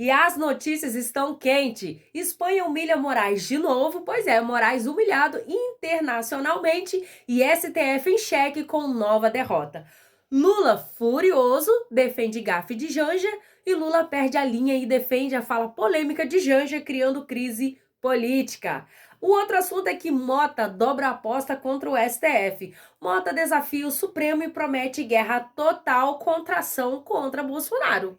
E as notícias estão quentes. Espanha humilha Moraes de novo, pois é, Moraes humilhado internacionalmente e STF em xeque com nova derrota. Lula, furioso, defende gafe de Janja e Lula perde a linha e defende a fala polêmica de Janja, criando crise política. O outro assunto é que Mota dobra a aposta contra o STF. Mota desafia o Supremo e promete guerra total contra a ação contra Bolsonaro.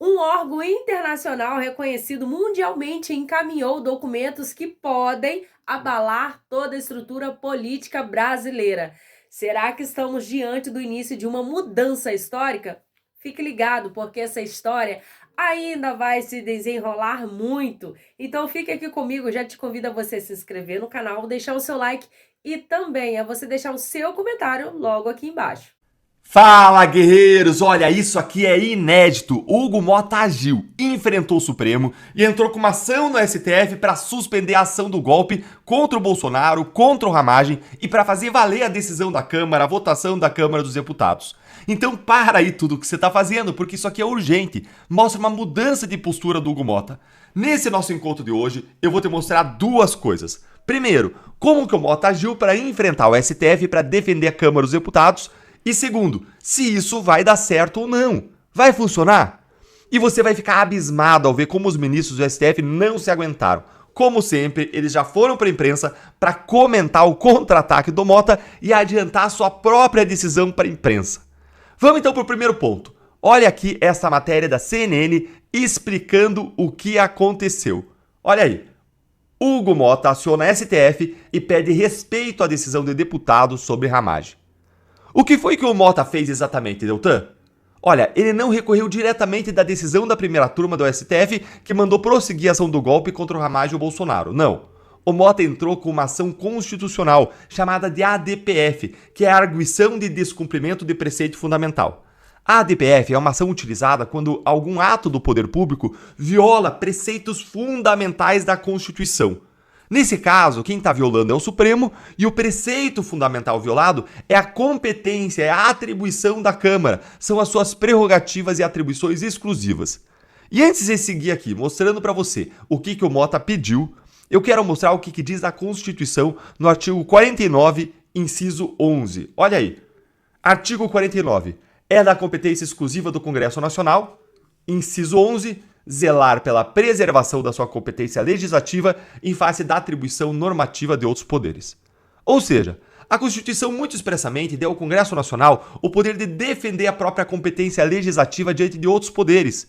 Um órgão internacional reconhecido mundialmente encaminhou documentos que podem abalar toda a estrutura política brasileira. Será que estamos diante do início de uma mudança histórica? Fique ligado, porque essa história ainda vai se desenrolar muito. Então fique aqui comigo, já te convido a você se inscrever no canal, deixar o seu like e também a você deixar o seu comentário logo aqui embaixo. Fala, guerreiros! Olha, isso aqui é inédito. Hugo Mota agiu, enfrentou o Supremo e entrou com uma ação no STF para suspender a ação do golpe contra o Bolsonaro, contra o Ramagem e para fazer valer a decisão da Câmara, a votação da Câmara dos Deputados. Então para aí tudo o que você está fazendo, porque isso aqui é urgente. Mostra uma mudança de postura do Hugo Mota. Nesse nosso encontro de hoje, eu vou te mostrar duas coisas. Primeiro, como que o Mota agiu para enfrentar o STF para defender a Câmara dos Deputados. E segundo, se isso vai dar certo ou não. Vai funcionar? E você vai ficar abismado ao ver como os ministros do STF não se aguentaram. Como sempre, eles já foram para a imprensa para comentar o contra-ataque do Mota e adiantar sua própria decisão para a imprensa. Vamos então para o primeiro ponto. Olha aqui essa matéria da CNN explicando o que aconteceu. Olha aí. Hugo Mota aciona a STF e pede respeito à decisão de deputados sobre Ramagem. O que foi que o Mota fez exatamente, Deltan? Olha, ele não recorreu diretamente da decisão da primeira turma do STF que mandou prosseguir a ação do golpe contra o Ramagem e o Bolsonaro. Não. O Mota entrou com uma ação constitucional chamada de ADPF, que é a Arguição de Descumprimento de Preceito Fundamental. A ADPF é uma ação utilizada quando algum ato do poder público viola preceitos fundamentais da Constituição. Nesse caso, quem está violando é o Supremo e o preceito fundamental violado é a competência, é a atribuição da Câmara, são as suas prerrogativas e atribuições exclusivas. E antes de seguir aqui, mostrando para você o que o Mota pediu, eu quero mostrar o que diz a Constituição no artigo 49, inciso 11. Olha aí, artigo 49, é da competência exclusiva do Congresso Nacional, inciso 11, zelar pela preservação da sua competência legislativa em face da atribuição normativa de outros poderes. Ou seja, a Constituição muito expressamente deu ao Congresso Nacional o poder de defender a própria competência legislativa diante de outros poderes.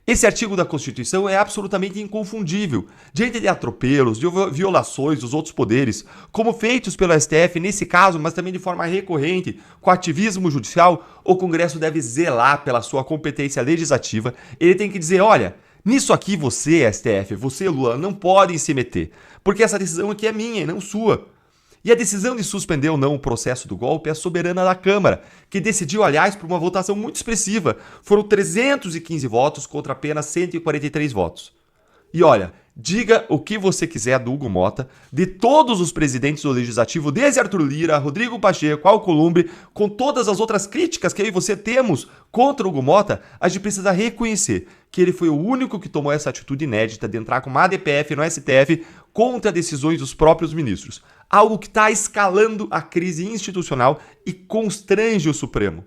Esse artigo da Constituição é absolutamente inconfundível diante de atropelos, de violações dos outros poderes, como feitos pelo STF nesse caso, mas também de forma recorrente, com ativismo judicial. O Congresso deve zelar pela sua competência legislativa. Ele tem que dizer, olha, nisso aqui você, STF, você, Lula, não podem se meter, porque essa decisão aqui é minha e não sua. E a decisão de suspender ou não o processo do golpe é soberana da Câmara, que decidiu, aliás, por uma votação muito expressiva. Foram 315 votos contra apenas 143 votos. E olha, diga o que você quiser do Hugo Mota, de todos os presidentes do Legislativo, desde Arthur Lira, Rodrigo Pacheco, Alcolumbre, com todas as outras críticas que eu e você temos contra o Hugo Mota, a gente precisa reconhecer que ele foi o único que tomou essa atitude inédita de entrar com uma ADPF no STF contra decisões dos próprios ministros. Algo que está escalando a crise institucional e constrange o Supremo.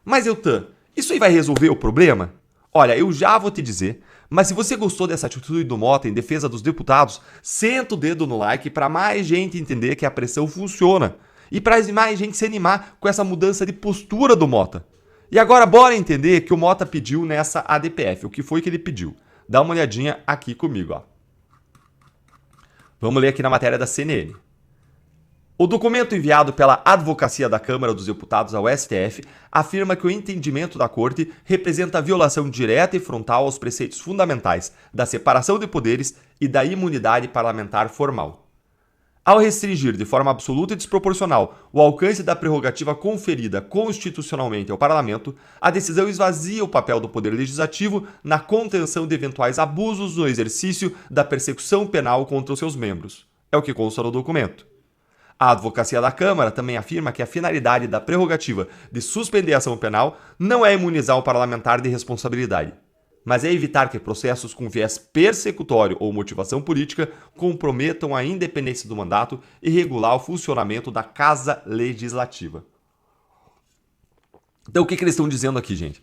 Mas, Deltan, isso aí vai resolver o problema? Olha, eu já vou te dizer, mas se você gostou dessa atitude do Mota em defesa dos deputados, senta o dedo no like para mais gente entender que a pressão funciona e para mais gente se animar com essa mudança de postura do Mota. E agora bora entender que o Mota pediu nessa ADPF. O que foi que ele pediu? Dá uma olhadinha aqui comigo, ó. Vamos ler aqui na matéria da CNN. O documento enviado pela Advocacia da Câmara dos Deputados ao STF afirma que o entendimento da Corte representa a violação direta e frontal aos preceitos fundamentais da separação de poderes e da imunidade parlamentar formal. Ao restringir de forma absoluta e desproporcional o alcance da prerrogativa conferida constitucionalmente ao Parlamento, a decisão esvazia o papel do Poder Legislativo na contenção de eventuais abusos no exercício da persecução penal contra os seus membros. É o que consta no documento. A Advocacia da Câmara também afirma que a finalidade da prerrogativa de suspender a ação penal não é imunizar o parlamentar de responsabilidade. mas é evitar que processos com viés persecutório ou motivação política comprometam a independência do mandato e regular o funcionamento da Casa Legislativa. Então, o que eles estão dizendo aqui, gente?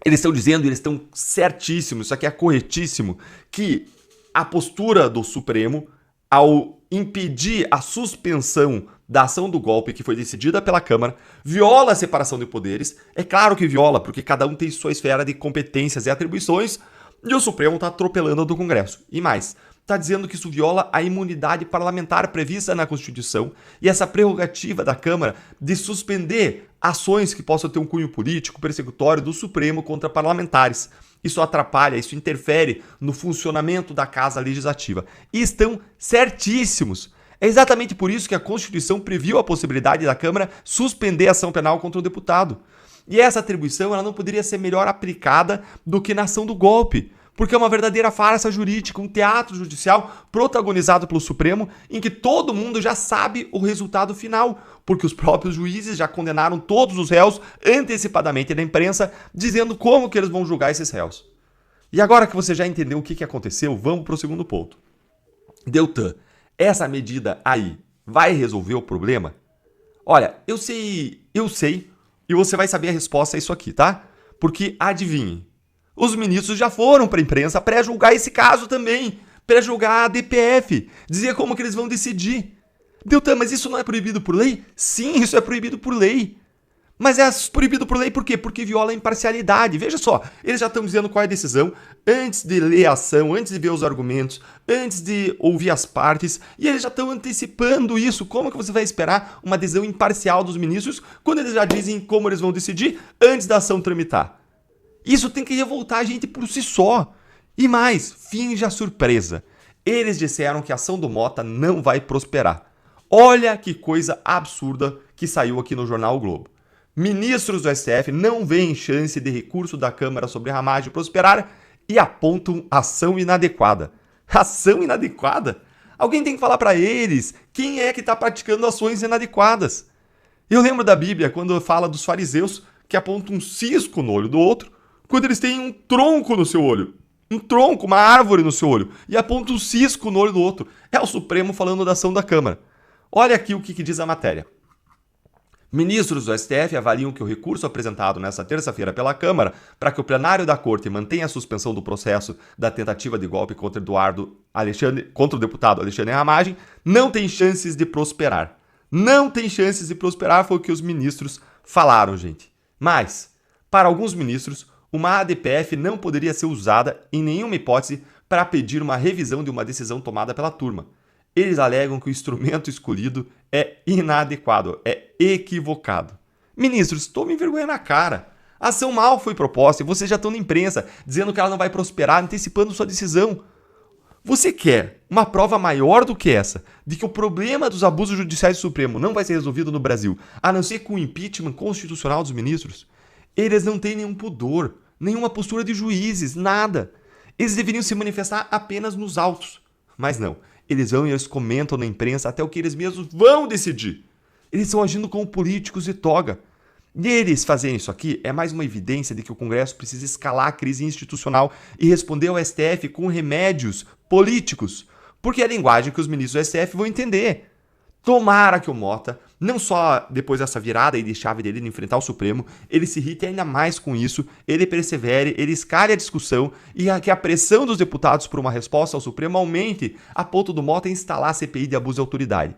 Eles estão dizendo, e eles estão certíssimos, isso aqui é corretíssimo, que a postura do Supremo, ao impedir a suspensão da ação do golpe que foi decidida pela Câmara, viola a separação de poderes. É claro que viola, porque cada um tem sua esfera de competências e atribuições, e o Supremo está atropelando a do Congresso. E mais, está dizendo que isso viola a imunidade parlamentar prevista na Constituição e essa prerrogativa da Câmara de suspender ações que possam ter um cunho político, persecutório do Supremo contra parlamentares. Isso atrapalha, isso interfere no funcionamento da Casa Legislativa. E estão certíssimos. É exatamente por isso que a Constituição previu a possibilidade da Câmara suspender a ação penal contra o deputado. E essa atribuição ela não poderia ser melhor aplicada do que na ação do golpe, porque é uma verdadeira farsa jurídica, um teatro judicial protagonizado pelo Supremo, em que todo mundo já sabe o resultado final, porque os próprios juízes já condenaram todos os réus antecipadamente na imprensa, dizendo como que eles vão julgar esses réus. E agora que você já entendeu o que aconteceu, vamos para o segundo ponto. Deltan, essa medida aí vai resolver o problema? Olha, eu sei, e você vai saber a resposta a isso aqui, tá? Porque, adivinhe, os ministros já foram para a imprensa pré-julgar esse caso também, pré-julgar a DPF, dizer como que eles vão decidir. Deltan, mas isso não é proibido por lei? Sim, isso é proibido por lei. Mas é proibido por lei por quê? Porque viola a imparcialidade. Veja só, eles já estão dizendo qual é a decisão antes de ler a ação, antes de ver os argumentos, antes de ouvir as partes, e eles já estão antecipando isso. Como que você vai esperar uma decisão imparcial dos ministros quando eles já dizem como eles vão decidir antes da ação tramitar? Isso tem que revoltar a gente por si só. E mais, finge a surpresa. Eles disseram que a ação do Mota não vai prosperar. Olha que coisa absurda que saiu aqui no jornal O Globo. Ministros do STF não veem chance de recurso da Câmara sobre Ramagem prosperar e apontam ação inadequada. Ação inadequada? Alguém tem que falar para eles quem é que está praticando ações inadequadas. Eu lembro da Bíblia quando fala dos fariseus que apontam um cisco no olho do outro quando eles têm um tronco no seu olho. Um tronco, uma árvore no seu olho. E apontam um cisco no olho do outro. É o Supremo falando da ação da Câmara. Olha aqui o que diz a matéria. Ministros do STF avaliam que o recurso apresentado nesta terça-feira pela Câmara para que o plenário da Corte mantenha a suspensão do processo da tentativa de golpe contra o deputado Alexandre Ramagem não tem chances de prosperar. Não tem chances de prosperar, foi o que os ministros falaram, gente. Mas, para alguns ministros, uma ADPF não poderia ser usada em nenhuma hipótese para pedir uma revisão de uma decisão tomada pela turma. Eles alegam que o instrumento escolhido é inadequado, é equivocado. Ministros, tomem vergonha na cara. A ação mal foi proposta e vocês já estão na imprensa dizendo que ela não vai prosperar, antecipando sua decisão. Você quer uma prova maior do que essa, de que o problema dos abusos judiciais do Supremo não vai ser resolvido no Brasil, a não ser com o impeachment constitucional dos ministros? Eles não têm nenhum pudor, nenhuma postura de juízes, nada. Eles deveriam se manifestar apenas nos autos. Mas não. Eles vão e eles comentam na imprensa até o que eles mesmos vão decidir. Eles estão agindo como políticos de toga. E eles fazerem isso aqui é mais uma evidência de que o Congresso precisa escalar a crise institucional e responder ao STF com remédios políticos. Porque é a linguagem que os ministros do STF vão entender. Tomara que o Mota, não só depois dessa virada aí de chave dele de enfrentar o Supremo, ele se irrite ainda mais com isso, ele persevere, ele escale a discussão e que a pressão dos deputados por uma resposta ao Supremo aumente a ponto do Mota instalar a CPI de abuso de autoridade.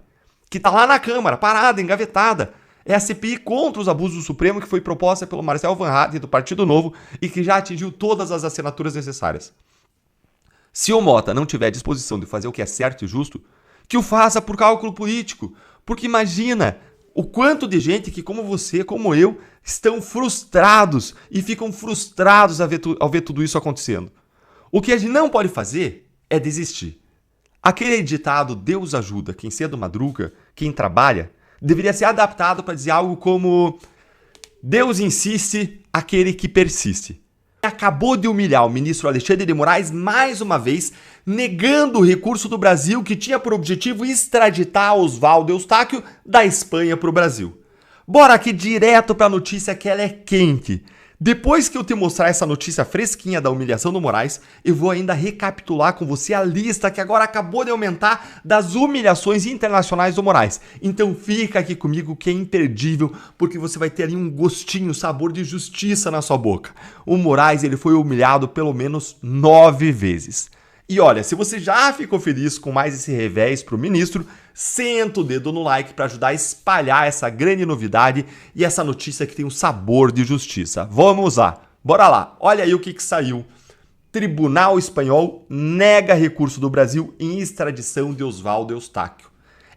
Que está lá na Câmara, parada, engavetada. É a CPI contra os abusos do Supremo que foi proposta pelo Marcel Van Hatten do Partido Novo e que já atingiu todas as assinaturas necessárias. Se o Mota não tiver disposição de fazer o que é certo e justo, que o faça por cálculo político. Porque imagina o quanto de gente que, como você, como eu, estão frustrados e ficam frustrados ao ver tudo isso acontecendo. O que a gente não pode fazer é desistir. Aquele ditado Deus ajuda quem cedo madruga, quem trabalha, deveria ser adaptado para dizer algo como Deus insiste aquele que persiste. Acabou de humilhar o ministro Alexandre de Moraes mais uma vez, negando o recurso do Brasil que tinha por objetivo extraditar Oswaldo Eustáquio da Espanha para o Brasil. Bora aqui direto para a notícia que ela é quente. Depois que eu te mostrar essa notícia fresquinha da humilhação do Moraes, eu vou ainda recapitular com você a lista que agora acabou de aumentar das humilhações internacionais do Moraes. Então fica aqui comigo que é imperdível, porque você vai ter ali um gostinho, sabor de justiça na sua boca. O Moraes, ele foi humilhado pelo menos 9 vezes. E olha, se você já ficou feliz com mais esse revés pro ministro, senta o dedo no like para ajudar a espalhar essa grande novidade e essa notícia que tem um sabor de justiça. Vamos lá, bora lá. Olha aí o que saiu. Tribunal Espanhol nega recurso do Brasil em extradição de Oswaldo Eustáquio.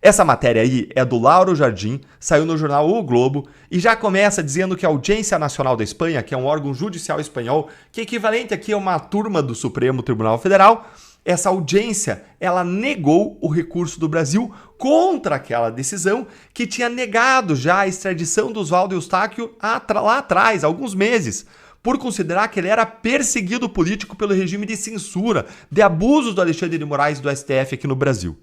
Essa matéria aí é do Lauro Jardim, saiu no jornal O Globo e já começa dizendo que a Audiência Nacional da Espanha, que é um órgão judicial espanhol, que é equivalente aqui a uma turma do Supremo Tribunal Federal, essa audiência, ela negou o recurso do Brasil contra aquela decisão que tinha negado já a extradição do Oswaldo Eustáquio lá atrás, há alguns meses, por considerar que ele era perseguido político pelo regime de censura, de abusos do Alexandre de Moraes do STF aqui no Brasil.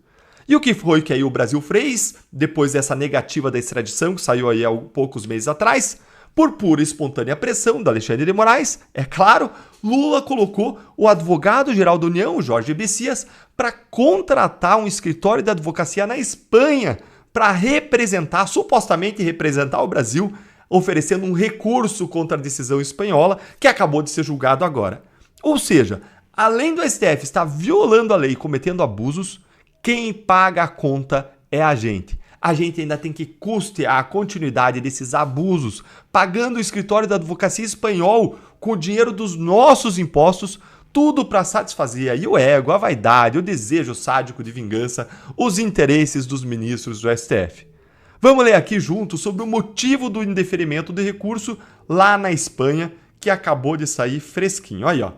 E o que foi que aí o Brasil fez, depois dessa negativa da extradição, que saiu aí há poucos meses atrás? Por pura e espontânea pressão do Alexandre de Moraes, é claro, Lula colocou o advogado-geral da União, Jorge Messias, para contratar um escritório de advocacia na Espanha para representar, supostamente representar o Brasil, oferecendo um recurso contra a decisão espanhola, que acabou de ser julgado agora. Ou seja, além do STF estar violando a lei e cometendo abusos, quem paga a conta é a gente. A gente ainda tem que custear a continuidade desses abusos, pagando o escritório da advocacia espanhol com o dinheiro dos nossos impostos, tudo para satisfazer aí o ego, a vaidade, o desejo sádico de vingança, os interesses dos ministros do STF. Vamos ler aqui juntos sobre o motivo do indeferimento do recurso lá na Espanha, que acabou de sair fresquinho. Aí, ó.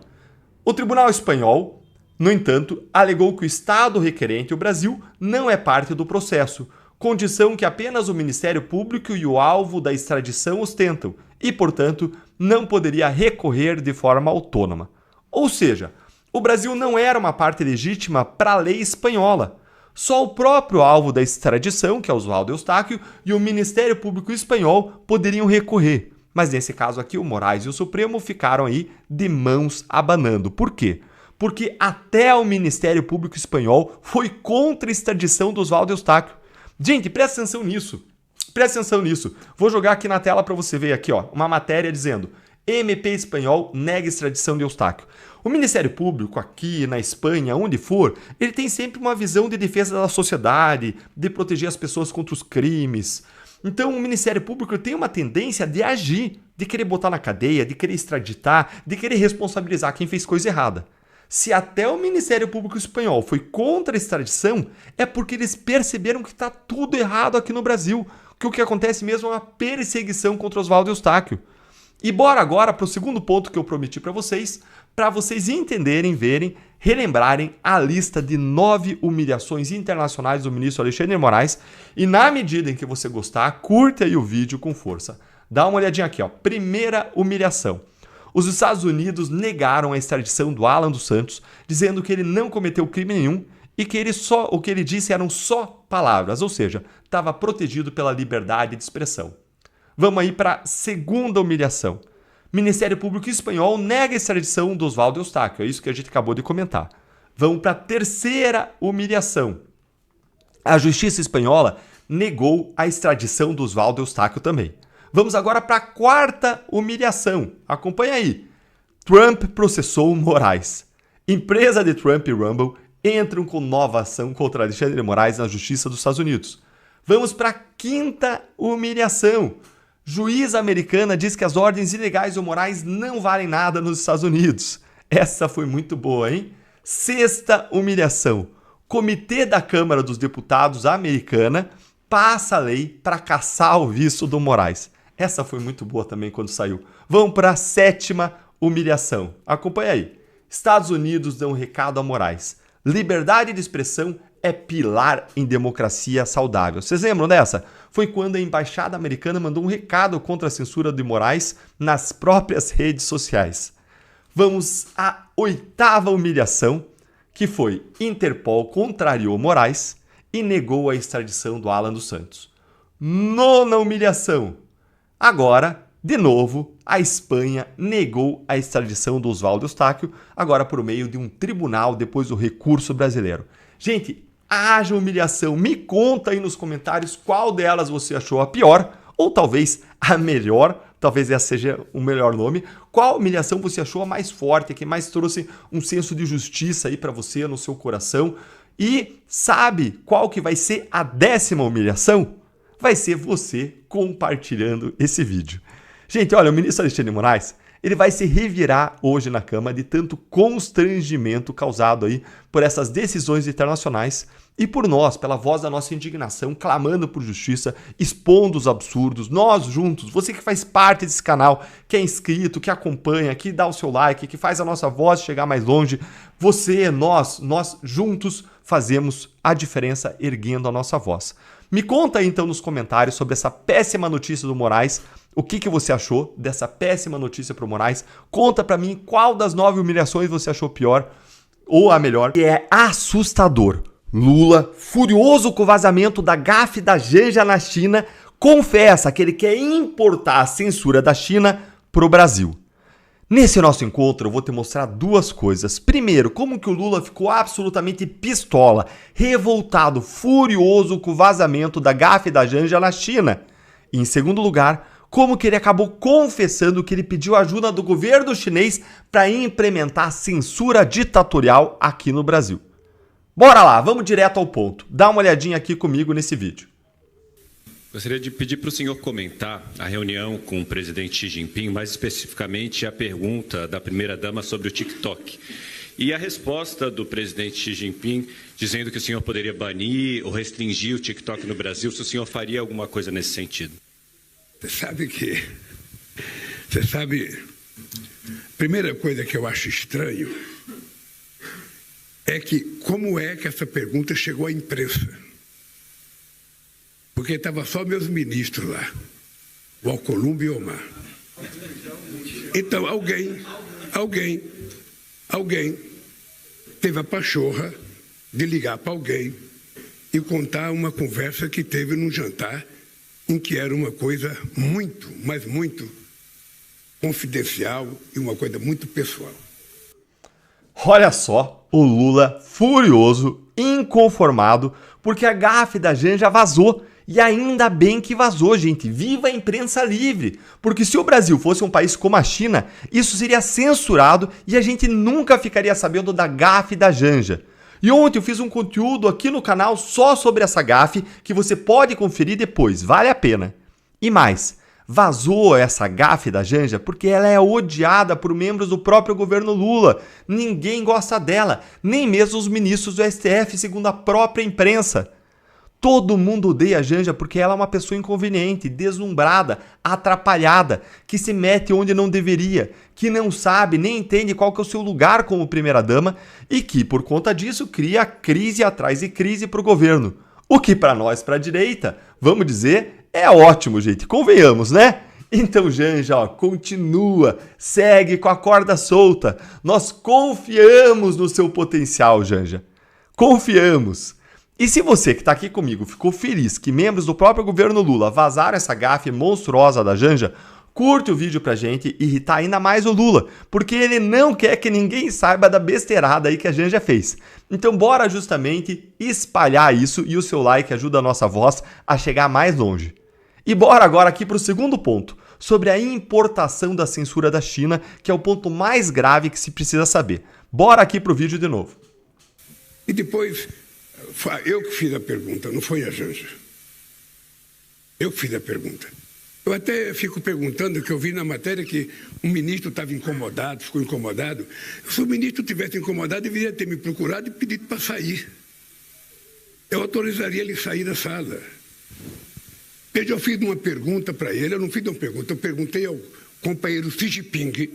O Tribunal Espanhol, no entanto, alegou que o Estado requerente, o Brasil, não é parte do processo, condição que apenas o Ministério Público e o alvo da extradição ostentam e, portanto, não poderia recorrer de forma autônoma. Ou seja, o Brasil não era uma parte legítima para a lei espanhola. Só o próprio alvo da extradição, que é Oswaldo Eustáquio, e o Ministério Público espanhol poderiam recorrer. Mas nesse caso aqui, o Moraes e o Supremo ficaram aí de mãos abanando. Por quê? Porque até o Ministério Público espanhol foi contra a extradição do Oswaldo Eustáquio. Gente, presta atenção nisso. Presta atenção nisso. Vou jogar aqui na tela para você ver aqui, ó, uma matéria dizendo: MP espanhol nega extradição de Eustáquio. O Ministério Público aqui na Espanha, onde for, ele tem sempre uma visão de defesa da sociedade, de proteger as pessoas contra os crimes. Então o Ministério Público tem uma tendência de agir, de querer botar na cadeia, de querer extraditar, de querer responsabilizar quem fez coisa errada. Se até o Ministério Público espanhol foi contra a extradição, é porque eles perceberam que está tudo errado aqui no Brasil, que o que acontece mesmo é uma perseguição contra Oswaldo Eustáquio. E bora agora para o segundo ponto que eu prometi para vocês entenderem, verem, relembrarem a lista de 9 humilhações internacionais do ministro Alexandre de Moraes. E na medida em que você gostar, curte aí o vídeo com força. Dá uma olhadinha aqui, ó. Primeira humilhação. Os Estados Unidos negaram a extradição do Alan dos Santos, dizendo que ele não cometeu crime nenhum e que o que ele disse eram só palavras, ou seja, estava protegido pela liberdade de expressão. Vamos aí para a segunda humilhação. Ministério Público espanhol nega a extradição do Oswaldo Eustáquio, é isso que a gente acabou de comentar. Vamos para a terceira humilhação. A Justiça espanhola negou a extradição do Oswaldo Eustáquio também. Vamos agora para a quarta humilhação. Acompanha aí. Trump processou Moraes. Empresa de Trump e Rumble entram com nova ação contra Alexandre de Moraes na Justiça dos Estados Unidos. Vamos para a quinta humilhação. Juíza americana diz que as ordens ilegais do Moraes não valem nada nos Estados Unidos. Essa foi muito boa, hein? Sexta humilhação. Comitê da Câmara dos Deputados americana passa a lei para caçar o visto do Moraes. Essa foi muito boa também quando saiu. Vamos para a sétima humilhação. Acompanha aí. Estados Unidos dão um recado a Moraes. Liberdade de expressão é pilar em democracia saudável. Vocês lembram dessa? Foi quando a embaixada americana mandou um recado contra a censura de Moraes nas próprias redes sociais. Vamos à oitava humilhação, que foi Interpol contrariou Moraes e negou a extradição do Alan dos Santos. Nona humilhação. Agora, De novo, a Espanha negou a extradição do Oswaldo Eustáquio, agora por meio de um tribunal depois do recurso brasileiro. Gente, haja humilhação. Me conta aí nos comentários qual delas você achou a pior, ou talvez a melhor, talvez esse seja o melhor nome. Qual humilhação você achou a mais forte, que mais trouxe um senso de justiça aí para você, no seu coração? E sabe qual que vai ser a 10ª humilhação? Vai ser você compartilhando esse vídeo. Gente, olha, o ministro Alexandre de Moraes, ele vai se revirar hoje na cama de tanto constrangimento causado aí por essas decisões internacionais e por nós, pela voz da nossa indignação, clamando por justiça, expondo os absurdos, nós juntos, você que faz parte desse canal, que é inscrito, que acompanha, que dá o seu like, que faz a nossa voz chegar mais longe, você, nós juntos fazemos a diferença erguendo a nossa voz. Me conta aí então nos comentários sobre essa péssima notícia do Moraes, o que você achou dessa péssima notícia pro Moraes. Conta pra mim qual das 9 humilhações você achou pior ou a melhor. E é assustador. Lula, furioso com o vazamento da gafe da Janja na China, confessa que ele quer importar a censura da China pro Brasil. Nesse nosso encontro eu vou te mostrar duas coisas. Primeiro, como que o Lula ficou absolutamente pistola, revoltado, furioso com o vazamento da gafe da Janja na China. E em segundo lugar, como que ele acabou confessando que ele pediu ajuda do governo chinês para implementar censura ditatorial aqui no Brasil. Bora lá, vamos direto ao ponto. Dá uma olhadinha aqui comigo nesse vídeo. Gostaria de pedir para o senhor comentar a reunião com o presidente Xi Jinping, mais especificamente a pergunta da primeira-dama sobre o TikTok. E a resposta do presidente Xi Jinping dizendo que o senhor poderia banir ou restringir o TikTok no Brasil, se o senhor faria alguma coisa nesse sentido. Você sabe, a primeira coisa que eu acho estranho é que como é que essa pergunta chegou à imprensa? Porque estavam só meus ministros lá, o Alcolumbre e o Omar. Então alguém teve a pachorra de ligar para alguém e contar uma conversa que teve num jantar em que era uma coisa muito, mas muito confidencial e uma coisa muito pessoal. Olha só, o Lula furioso, inconformado, porque a gafe da Janja vazou. E ainda bem que vazou, gente. Viva a imprensa livre! Porque se o Brasil fosse um país como a China, isso seria censurado e a gente nunca ficaria sabendo da gafe da Janja. E ontem eu fiz um conteúdo aqui no canal só sobre essa gafe que você pode conferir depois, vale a pena. E mais, vazou essa gafe da Janja porque ela é odiada por membros do próprio governo Lula. Ninguém gosta dela, nem mesmo os ministros do STF, segundo a própria imprensa. Todo mundo odeia a Janja porque ela é uma pessoa inconveniente, deslumbrada, atrapalhada, que se mete onde não deveria, que não sabe nem entende qual que é o seu lugar como primeira-dama e que, por conta disso, cria crise atrás de crise para o governo. O que para nós, para a direita, vamos dizer, é ótimo, gente, convenhamos, né? Então, Janja, ó, continua, segue com a corda solta. Nós confiamos no seu potencial, Janja. Confiamos. E se você que está aqui comigo ficou feliz que membros do próprio governo Lula vazaram essa gafe monstruosa da Janja, curte o vídeo pra gente irritar ainda mais o Lula, porque ele não quer que ninguém saiba da besteirada aí que a Janja fez. Então bora justamente espalhar isso e o seu like ajuda a nossa voz a chegar mais longe. E bora agora aqui para o segundo ponto, sobre a importação da censura da China, que é o ponto mais grave que se precisa saber. Bora aqui pro vídeo de novo. E depois, eu que fiz a pergunta, não foi a Janja. Eu que fiz a pergunta. Eu até fico perguntando, que eu vi na matéria que um ministro estava incomodado, ficou incomodado. Se o ministro tivesse incomodado, deveria ter me procurado e pedido para sair. Eu autorizaria ele sair da sala. Eu fiz uma pergunta para ele, eu não fiz uma pergunta, eu perguntei ao companheiro Xi Jinping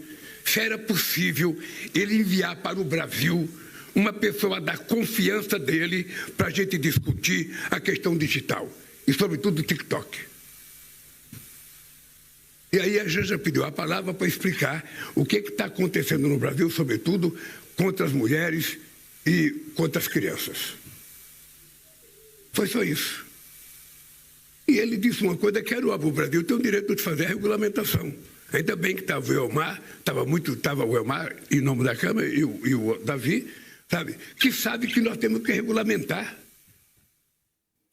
se era possível ele enviar para o Brasil uma pessoa da confiança dele para a gente discutir a questão digital e, sobretudo, o TikTok. E aí a Janja pediu a palavra para explicar o que está acontecendo no Brasil, sobretudo contra as mulheres e contra as crianças. Foi só isso. E ele disse uma coisa que era o Brasil tem o direito de fazer a regulamentação. Ainda bem que estava o Elmar, estava o Elmar em nome da Câmara e o Davi, sabe, que sabe que nós temos que regulamentar.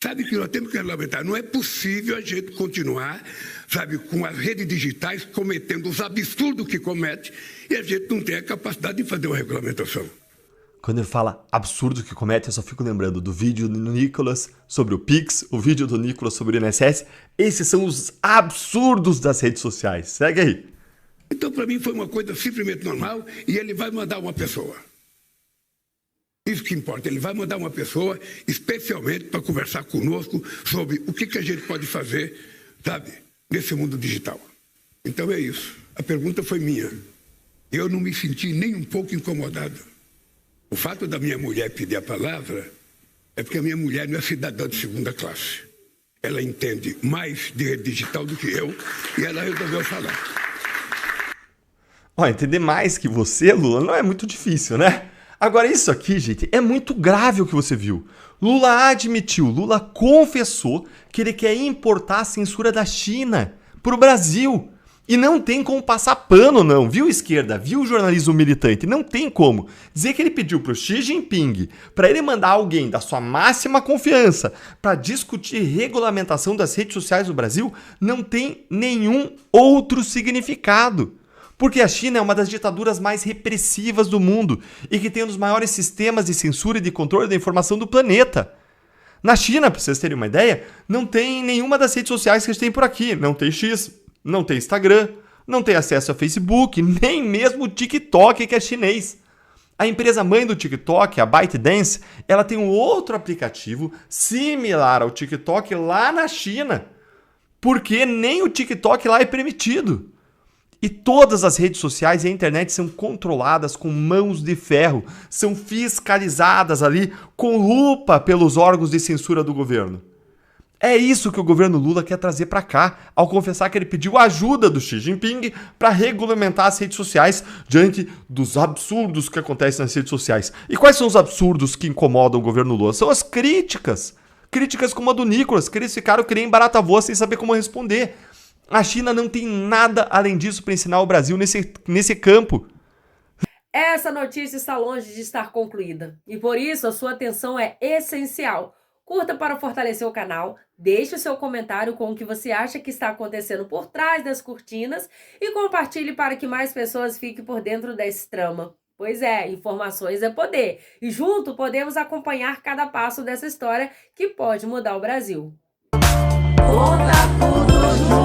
Sabe que nós temos que regulamentar. Não é possível a gente continuar, sabe, com as redes digitais cometendo os absurdos que comete e a gente não tem a capacidade de fazer uma regulamentação. Quando ele fala absurdo que comete, eu só fico lembrando do vídeo do Nicolas sobre o Pix, o vídeo do Nicolas sobre o INSS. Esses são os absurdos das redes sociais. Segue aí. Então, para mim, foi uma coisa simplesmente normal e ele vai mandar uma pessoa. Isso que importa, ele vai mandar uma pessoa especialmente para conversar conosco sobre o que a gente pode fazer, sabe, nesse mundo digital. Então é isso. A pergunta foi minha. Eu não me senti nem um pouco incomodado. O fato da minha mulher pedir a palavra é porque a minha mulher não é cidadã de segunda classe. Ela entende mais de rede digital do que eu e ela resolveu falar. Ó, entender mais que você, Lula, não é muito difícil, né? Agora, isso aqui, gente, é muito grave o que você viu. Lula admitiu, Lula confessou que ele quer importar a censura da China pro Brasil. E não tem como passar pano, não, viu, esquerda? Viu, jornalismo militante? Não tem como. Dizer que ele pediu pro Xi Jinping para ele mandar alguém da sua máxima confiança para discutir regulamentação das redes sociais do Brasil não tem nenhum outro significado. Porque a China é uma das ditaduras mais repressivas do mundo e que tem um dos maiores sistemas de censura e de controle da informação do planeta. Na China, para vocês terem uma ideia, não tem nenhuma das redes sociais que a gente tem por aqui. Não tem X, não tem Instagram, não tem acesso a Facebook, nem mesmo o TikTok, que é chinês. A empresa mãe do TikTok, a ByteDance, ela tem um outro aplicativo similar ao TikTok lá na China, porque nem o TikTok lá é permitido. E todas as redes sociais e a internet são controladas com mãos de ferro, são fiscalizadas ali com lupa pelos órgãos de censura do governo. É isso que o governo Lula quer trazer para cá, ao confessar que ele pediu ajuda do Xi Jinping para regulamentar as redes sociais diante dos absurdos que acontecem nas redes sociais. E quais são os absurdos que incomodam o governo Lula? São as críticas. Críticas como a do Nicolas, que eles ficaram que nem barata voa sem saber como responder. A China não tem nada além disso para ensinar o Brasil nesse campo. Essa notícia está longe de estar concluída e por isso a sua atenção é essencial. Curta para fortalecer o canal, deixe o seu comentário com o que você acha que está acontecendo por trás das cortinas e compartilhe para que mais pessoas fiquem por dentro desse trama. Pois é, informações é poder e junto podemos acompanhar cada passo dessa história que pode mudar o Brasil. Conta tudo junto.